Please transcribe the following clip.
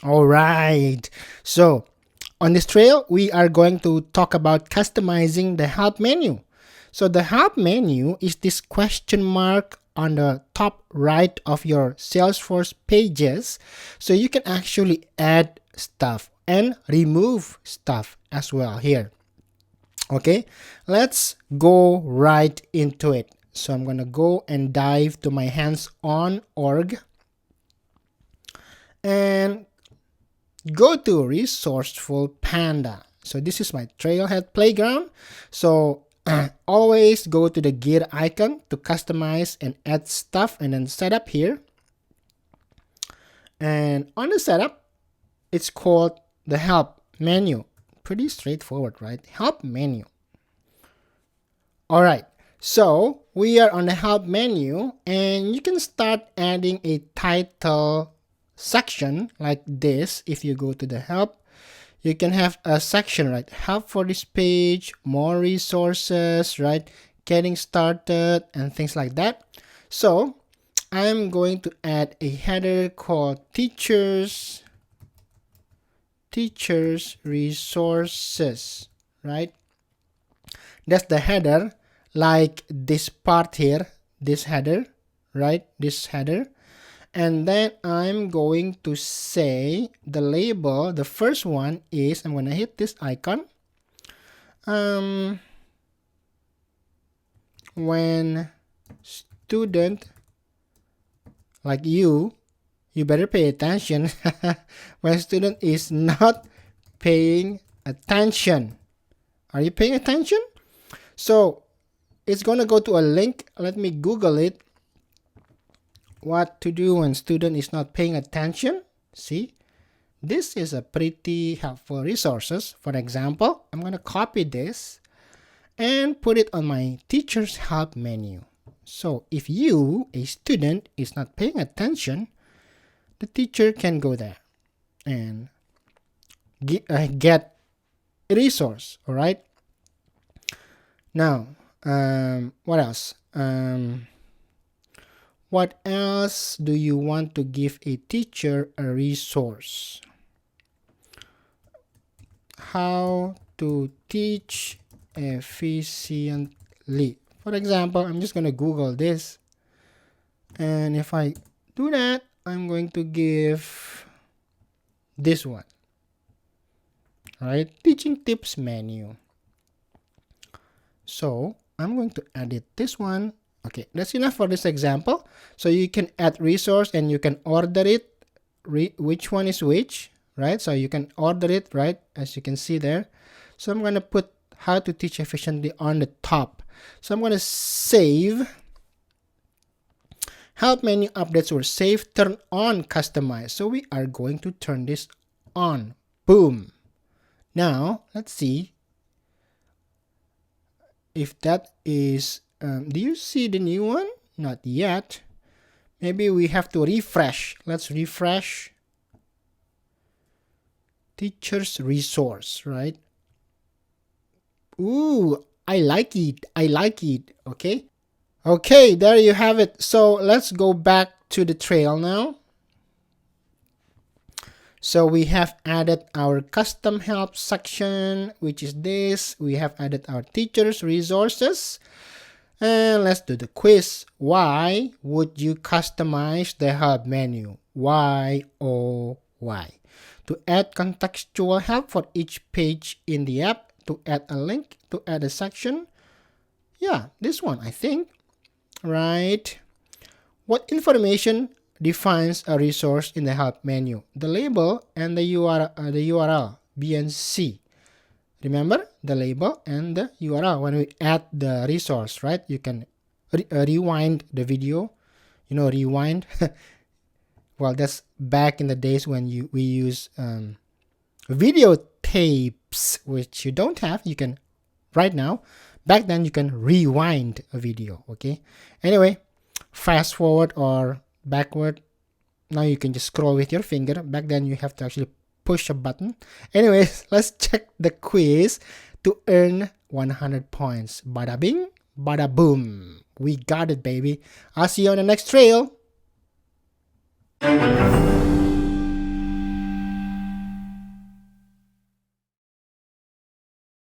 All right. So on this trail, we are going to talk about customizing the help menu. So the help menu is this question mark on the top right of your Salesforce pages. So you can actually add stuff and remove stuff as well here. Okay, let's go right into it. So I'm going to go and dive to my hands-on org and go to Resourceful Panda. So this is my Trailhead playground. So always go to the gear icon to customize and add stuff and then setup here. And on the setup, it's called the help menu. Pretty straightforward, right? Help menu. All right. So we are on the help menu and you can start adding a title section like this. If you go to the help, you can have a section, right? Help for this page, more resources, right? Getting started and things like that. So I'm going to add a header called teachers resources, right? That's the header, like this part here, this header, right? This header. And then I'm going to say the label, the first one is, I'm going to hit this icon. When student like you better pay attention. When student is not paying attention. Are you paying attention? So it's going to go to a link. Let me Google it. What to do when student is not paying attention. See, this is a pretty helpful resources. For example, I'm going to copy this and put it on my teacher's help menu. So if you, a student, is not paying attention, the teacher can go there and get a resource. All right. Now, what else? What else do you want to give a teacher a resource? How to teach efficiently. For example, I'm just going to Google this. And if I do that, I'm going to give this one. All right, teaching tips menu. So I'm going to edit this one. Okay, that's enough for this example. So you can add resource and you can order it, which one is which, right? So you can order it, right? As you can see there. So I'm going to put how to teach efficiently on the top. So I'm going to save. Help menu updates were saved, turn on, customize. So we are going to turn this on. Boom. Now, let's see if that is, do you see the new one? Not yet. Maybe we have to refresh. Let's refresh. Teacher's resource, right? Ooh, I like it. I like it. Okay. Okay, there you have it. So let's go back to the trail now. So we have added our custom help section, which is this. We have added our teachers resources. And let's do the quiz. Why would you customize the help menu? Why, oh, why? To add contextual help for each page in the app, to add a link, to add a section. Yeah, this one, I think. Right. What information defines a resource in the help menu? The label and the URL, B and C. Remember the label and the URL. When we add the resource, right? You can rewind the video. You know, rewind. Well, that's back in the days when we use video tapes, which you don't have. You can right now. Back then, you can rewind a video, okay? Anyway, fast forward or backward. Now you can just scroll with your finger. Back then, you have to actually push a button. Anyways, let's check the quiz to earn 100 points. Bada bing, bada boom. We got it, baby. I'll see you on the next trail.